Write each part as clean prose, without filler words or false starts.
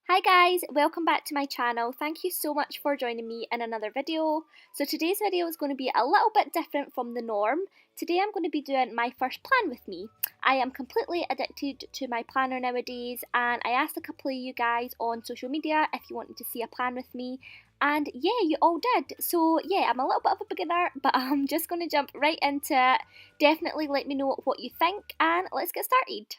Hi guys, welcome back to my channel. Thank you so much for joining me in another video. So today's video is going to be a little bit different from the norm. Today I'm going to be doing my first plan with me. I am completely addicted to my planner nowadays, and I asked a couple of you guys on social media if you wanted to see a plan with me, and yeah, you all did. So yeah, I'm a little bit of a beginner, but I'm just going to jump right into it. Definitely let me know what you think, and let's get started.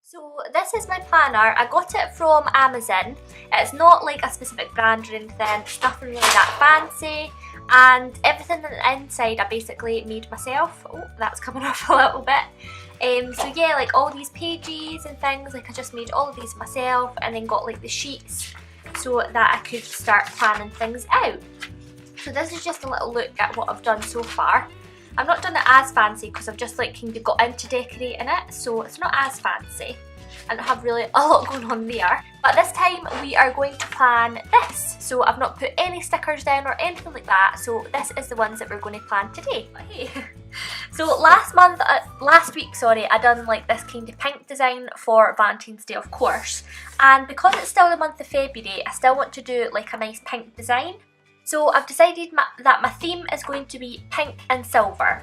So this is my planner. I got it from Amazon. It's not like a specific brand or anything, it's nothing really that fancy, and everything on the inside I basically made myself. Oh, that's coming off a little bit. So yeah, like all these pages and things, like I just made all of these myself, and then got like the sheets so that I could start planning things out. So this is just a little look at what I've done so far. I've not done it as fancy because I've just like kind of got into decorating it, so it's not as fancy. I don't have really a lot going on there. But this time we are going to plan this. So I've not put any stickers down or anything like that, so this is the ones that we're going to plan today. Hey. So last week, I done like this kind of pink design for Valentine's Day, of course. And because it's still the month of February, I still want to do like a nice pink design. So I've decided that my theme is going to be pink and silver.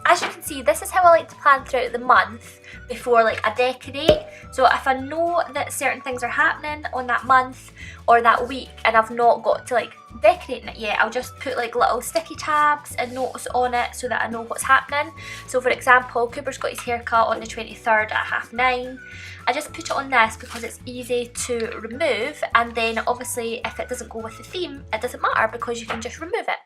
As you can see, this is how I like to plan throughout the month before like I decorate. So if I know that certain things are happening on that month or that week and I've not got to like decorating it yet, I'll just put like little sticky tabs and notes on it so that I know what's happening. So for example, Cooper's got his haircut on the 23rd at 9:30. I just put it on this because it's easy to remove, and then obviously if it doesn't go with the theme, it doesn't matter because you can just remove it.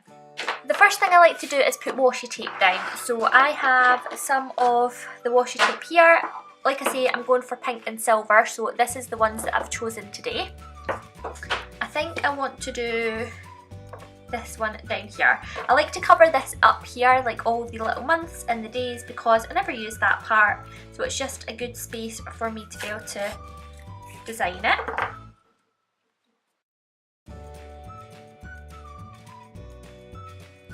The first thing I like to do is put washi tape down. So I have some of the washi tape here. Like I say, I'm going for pink and silver, so this is the ones that I've chosen today. I think I want to do this one down here. I like to cover this up here, like all the little months and the days, because I never use that part, so it's just a good space for me to be able to design it.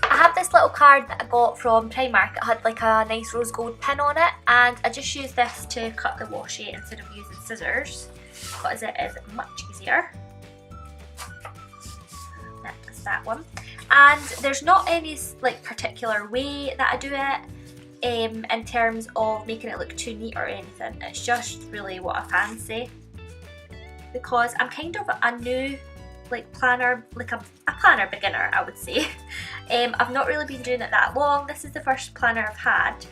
I have this little card that I got from Primark. It had like a nice rose gold pin on it, and I just used this to cut the washi instead of using scissors because it is much easier. That's that one. And there's not any like particular way that I do it in terms of making it look too neat or anything. It's just really what I fancy, because I'm kind of a new like planner, like a planner beginner, I would say. I've not really been doing it that long. This is the first planner I've had.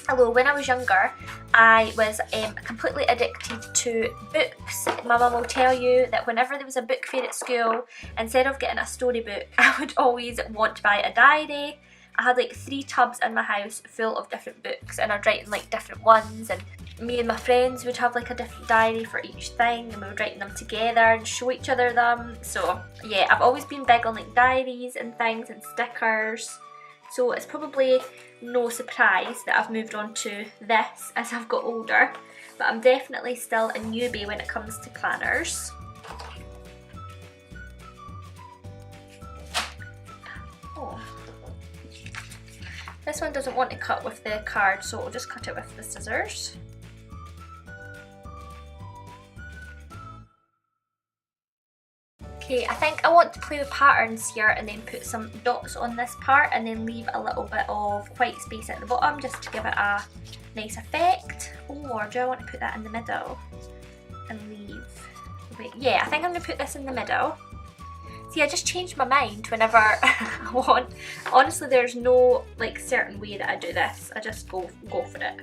Although when I was younger, I was completely addicted to books. My mum will tell you that whenever there was a book fair at school, instead of getting a storybook, I would always want to buy a diary. I had like 3 tubs in my house full of different books, and I'd write in like different ones, and me and my friends would have like a different diary for each thing, and we would write them together and show each other them. So yeah, I've always been big on like diaries and things and stickers. So it's probably no surprise that I've moved on to this as I've got older, but I'm definitely still a newbie when it comes to planners. Oh. This one doesn't want to cut with the card, so I'll just cut it with the scissors. Okay, I think I want to play with patterns here and then put some dots on this part and then leave a little bit of white space at the bottom just to give it a nice effect. Or do I want to put that in the middle and leave? Wait, yeah, I think I'm going to put this in the middle. See, I just changed my mind whenever I want. Honestly, there's no like certain way that I do this. I just go for it.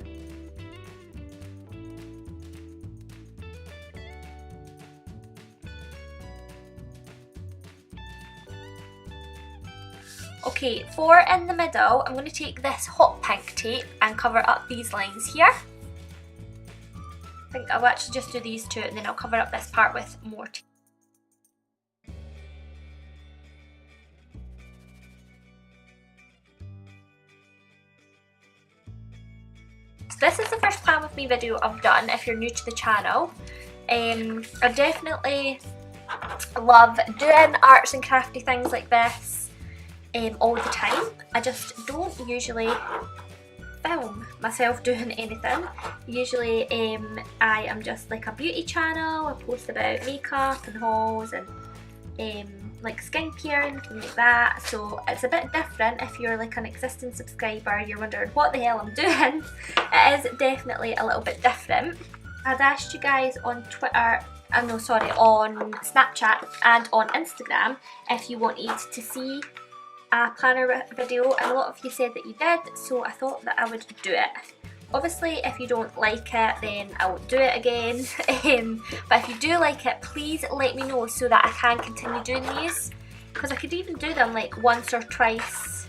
Okay, for in the middle, I'm going to take this hot pink tape and cover up these lines here. I think I'll actually just do these two, and then I'll cover up this part with more tape. So this is the first plan with me video I've done if you're new to the channel. I definitely love doing arts and crafty things like this all the time. I just don't usually film myself doing anything. Usually I am just like a beauty channel. I post about makeup and hauls and like skincare and things like that, so it's a bit different. If you're like an existing subscriber, you're wondering what the hell I'm doing, it is definitely a little bit different. I'd asked you guys on Twitter, on Snapchat and on Instagram if you wanted to see a planner video, and a lot of you said that you did, so I thought that I would do it. Obviously, if you don't like it, then I won't do it again. But if you do like it, please let me know so that I can continue doing these. Because I could even do them like once or twice.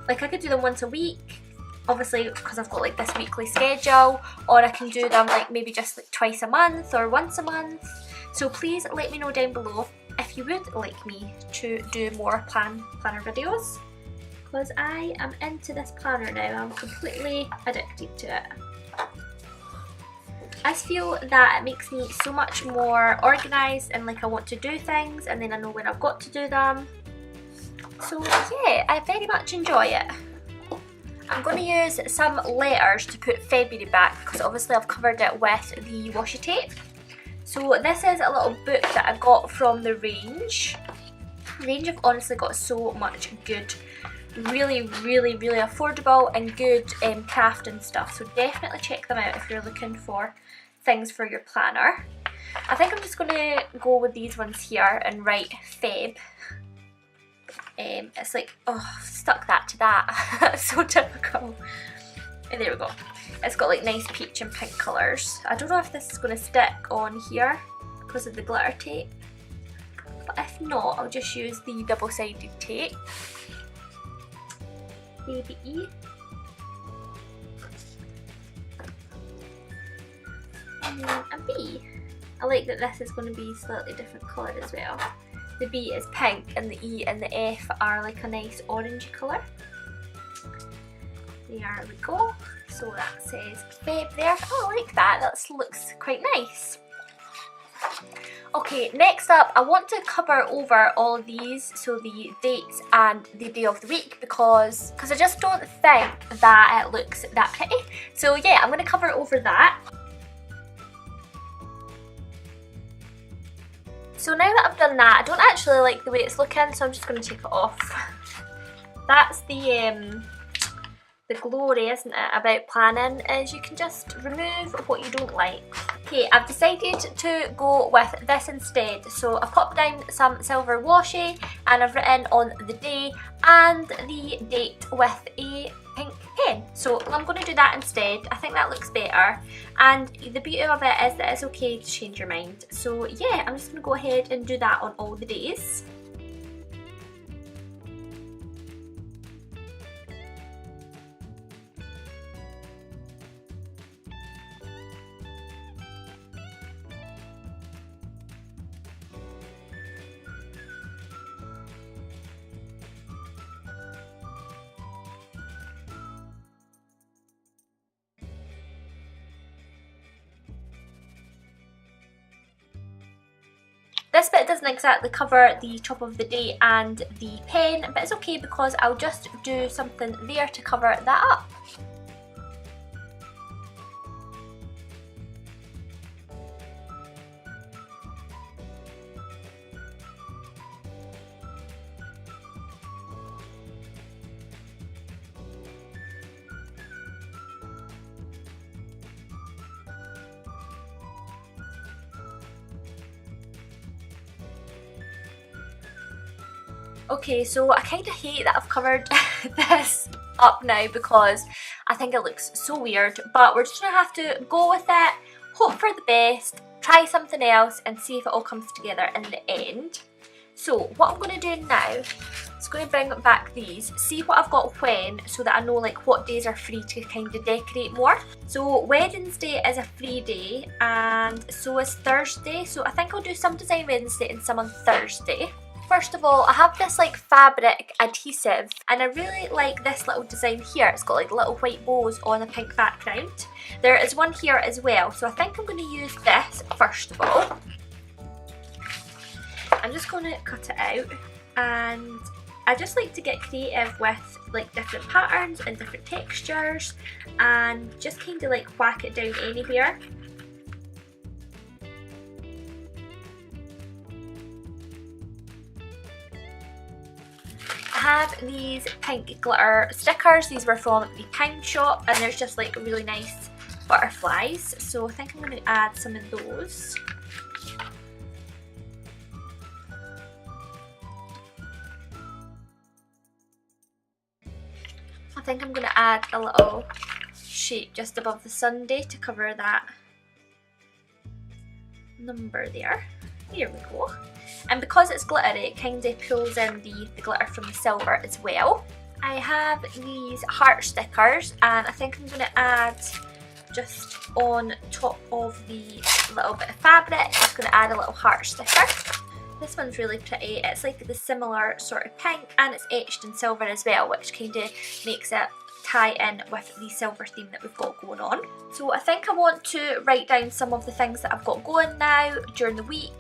Like I could do them once a week, obviously because I've got like this weekly schedule. Or I can do them like maybe just like twice a month or once a month. So please let me know down below if you would like me to do more planner videos. Because I am into this planner now, I'm completely addicted to it. I just feel that it makes me so much more organised and like I want to do things and then I know when I've got to do them. So yeah, I very much enjoy it. I'm going to use some letters to put February back because obviously I've covered it with the washi tape. So this is a little book that I got from the range. The range have honestly got so much good, really affordable and good craft and stuff, so definitely check them out if you're looking for things for your planner. I think I'm just going to go with these ones here and write Feb. It's like, oh, I've stuck that to that. So typical. And there we go. It's got like nice peach and pink colours. I don't know if this is going to stick on here because of the glitter tape, but if not, I'll just use the double-sided tape. Baby E. And then a B. I like that this is going to be slightly different colour as well. The B is pink and the E and the F are like a nice orangey colour. There we go. So that says Feb there. Oh, I like that. That looks quite nice. Okay, next up I want to cover over all of these, so the dates and the day of the week, because I just don't think that it looks that pretty. So yeah, I'm going to cover over that. So now that I've done that, I don't actually like the way it's looking, so I'm just going to take it off. That's the glory, isn't it, about planning, is you can just remove what you don't like. Okay, I've decided to go with this instead. So I popped down some silver washi and I've written on the day and the date with a pink pen. So I'm going to do that instead. I think that looks better. And the beauty of it is that it's okay to change your mind. So yeah, I'm just going to go ahead and do that on all the days. This bit doesn't exactly cover the top of the date and the pen, but it's okay because I'll just do something there to cover that up. Okay, so I kind of hate that I've covered this up now because I think it looks so weird, but we're just going to have to go with it, hope for the best, try something else and see if it all comes together in the end. So what I'm going to do now is going to bring back these, see what I've got when, so that I know like what days are free to kind of decorate more. So Wednesday is a free day and so is Thursday, so I think I'll do some design Wednesday and some on Thursday. First of all, I have this like fabric adhesive and I really like this little design here. It's got like little white bows on a pink background. There is one here as well, so I think I'm going to use this first of all. I'm just going to cut it out and I just like to get creative with like different patterns and different textures and just kind of like whack it down anywhere. I have these pink glitter stickers. These were from the pound shop and there's just like really nice butterflies, so I think I'm going to add some of those. I think I'm going to add a little shape just above the Sunday to cover that number there. Here we go. And because it's glittery, it kind of pulls in the glitter from the silver as well. I have these heart stickers and I think I'm going to add just on top of the little bit of fabric, I'm just going to add a little heart sticker. This one's really pretty. It's like the similar sort of pink and it's etched in silver as well, which kind of makes it tie in with the silver theme that we've got going on. So I think I want to write down some of the things that I've got going now during the week.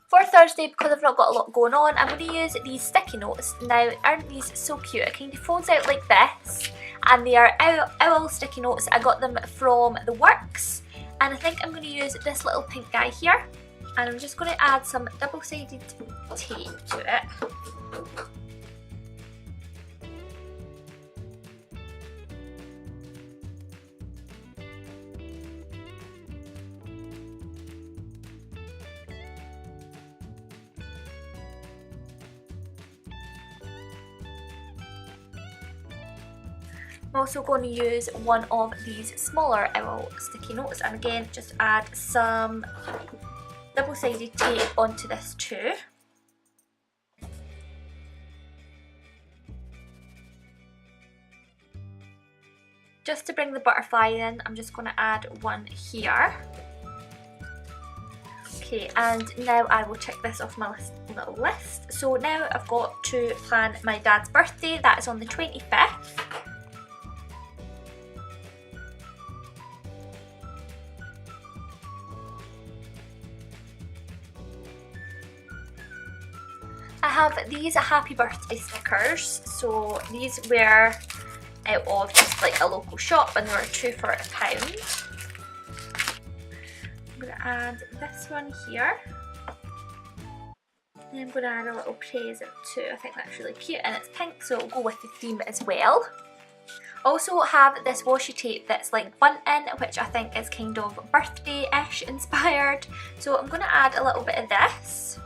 For Thursday, because I've not got a lot going on, I'm going to use these sticky notes. Now, aren't these so cute? It kind of folds out like this, and they are owl sticky notes. I got them from The Works, and I think I'm going to use this little pink guy here, and I'm just going to add some double-sided tape to it. I'm also going to use one of these smaller owl sticky notes and again just add some double-sided tape onto this too. Just to bring the butterfly in, I'm just going to add one here. Okay, and now I will check this off my little list. So now I've got to plan my dad's birthday. That is on the 25th. I have these happy birthday stickers, so these were out of just like a local shop and they were 2 for £1. I'm going to add this one here, and I'm going to add a little present too. I think that's really cute and it's pink, so it'll go with the theme as well. Also have this washi tape that's like bunting, which I think is kind of birthday-ish inspired, so I'm going to add a little bit of this.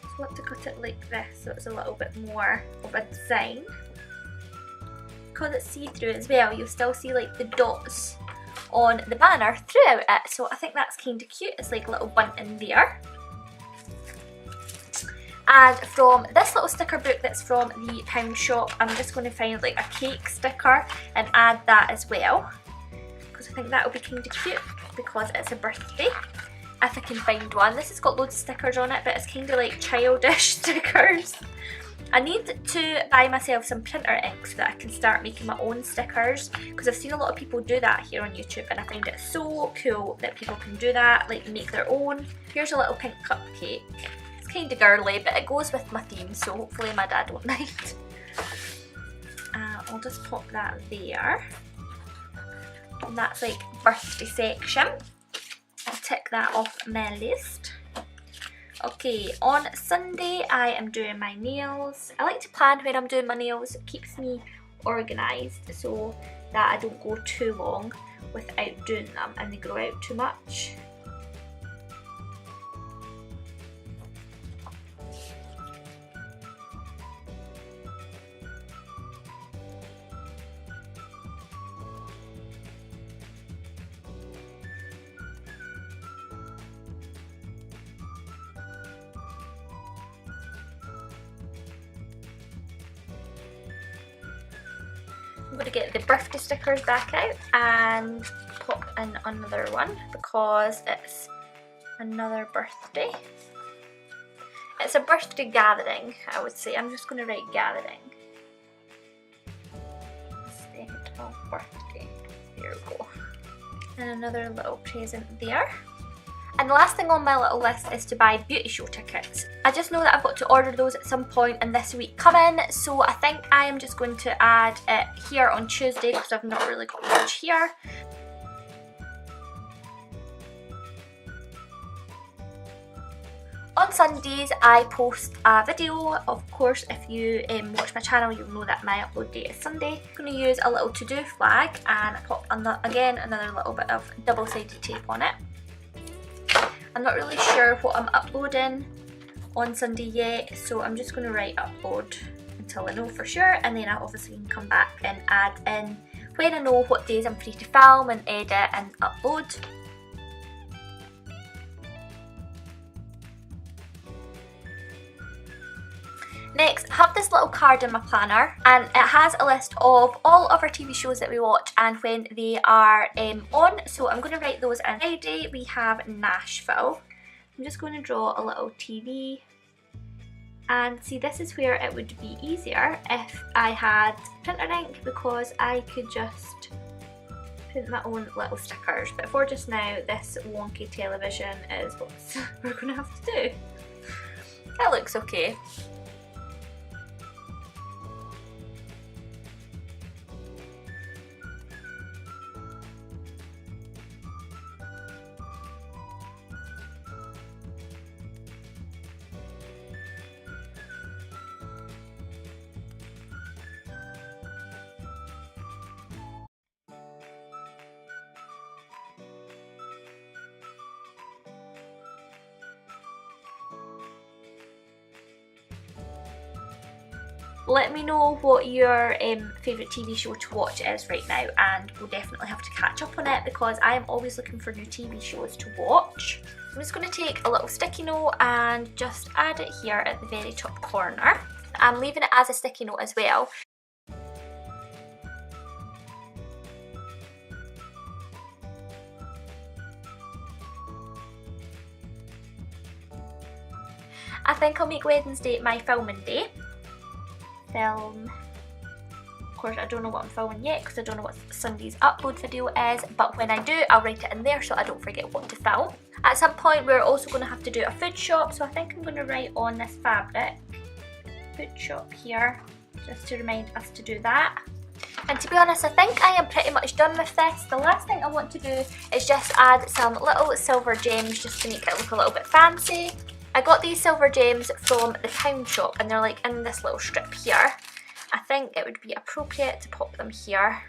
I want to cut it like this so it's a little bit more of a design. Because it's see-through as well, you'll still see like the dots on the banner throughout it, so I think that's kind of cute. It's like a little bunting there. And from this little sticker book that's from the pound shop, I'm just going to find like a cake sticker and add that as well, because I think that will be kind of cute because it's a birthday. If I can find one. This has got loads of stickers on it, but it's kind of like childish stickers. I need to buy myself some printer ink so that I can start making my own stickers, because I've seen a lot of people do that here on YouTube and I find it so cool that people can do that, like make their own. Here's a little pink cupcake. It's kind of girly, but it goes with my theme, so hopefully my dad won't mind. I'll just pop that there. And that's like birthday section. I'll tick that off my list. Okay, on Sunday I am doing my nails. I like to plan when I'm doing my nails. It keeps me organised so that I don't go too long without doing them and they grow out too much. I'm going to get the birthday stickers back out and pop in another one because it's another birthday. It's a birthday gathering, I would say. I'm just going to write gathering. And another little present there. And the last thing on my little list is to buy beauty show tickets. I just know that I've got to order those at some point in this week coming, so I think I am just going to add it here on Tuesday because I've not really got much here. On Sundays I post a video. Of course, if you watch my channel you'll know that my upload date is Sunday. I'm going to use a little to-do flag and pop again another little bit of double-sided tape on it. I'm not really sure what I'm uploading on Sunday yet, so I'm just going to write upload until I know for sure, and then I obviously can come back and add in when I know what days I'm free to film and edit and upload. Next, I have this little card in my planner, and it has a list of all of our TV shows that we watch and when they are on, so I'm going to write those in. Friday we have Nashville. I'm just going to draw a little TV, and see, this is where it would be easier if I had printer ink because I could just print my own little stickers, but for just now this wonky television is what we're going to have to do. That looks okay. Let me know what your favourite TV show to watch is right now, and we'll definitely have to catch up on it because I am always looking for new TV shows to watch. I'm just going to take a little sticky note and just add it here at the very top corner. I'm leaving it as a sticky note as well. I think I'll make Wednesday my filming day. Of course, I don't know what I'm filming yet because I don't know what Sunday's upload video is, but when I do I'll write it in there so I don't forget what to film. At some point we're also going to have to do a food shop, so I think I'm going to write on this fabric food shop here just to remind us to do that. And to be honest, I think I am pretty much done with this. The last thing I want to do is just add some little silver gems just to make it look a little bit fancy. I got these silver gems from the town shop and they're like in this little strip here. I think it would be appropriate to pop them here.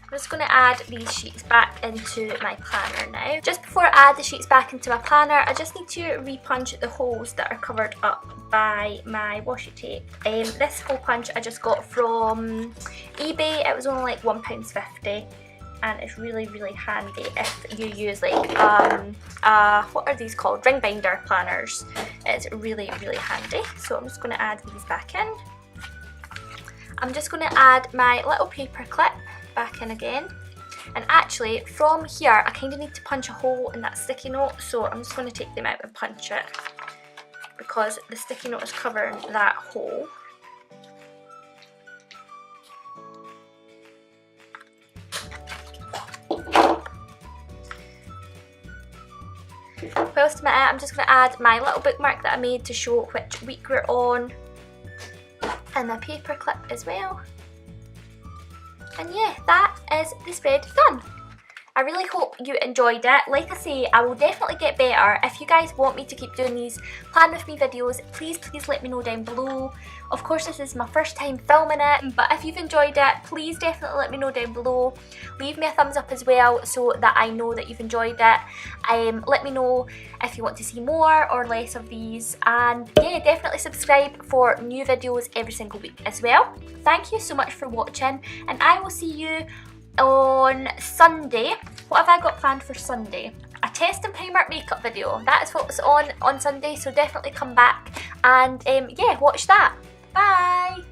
I'm just going to add these sheets back into my planner now. Just before I add the sheets back into my planner, I just need to repunch the holes that are covered up by my washi tape. This hole punch I just got from eBay. It was only like £1.50. And it's really handy if you use like what are these called, ring binder planners. It's really handy. So I'm just going to add these back in. I'm just going to add my little paper clip back in again, and actually from here I kind of need to punch a hole in that sticky note, so I'm just going to take them out and punch it because the sticky note is covering that hole. What else am I at? I'm just going to add my little bookmark that I made to show which week we're on, and a paper clip as well. And yeah, that is the spread done. I really hope you enjoyed it. Like I say, I will definitely get better. If you guys want me to keep doing these plan with me videos, please let me know down below. Of course, this is my first time filming it, but if you've enjoyed it, please definitely let me know down below. Leave me a thumbs up as well so that I know that you've enjoyed it. Let me know if you want to see more or less of these, and yeah, definitely subscribe for new videos every single week as well. Thank you so much for watching, and I will see you on Sunday. What have I got planned for Sunday? A test and Primark makeup video. That is what's on Sunday, so definitely come back and yeah, watch that. Bye!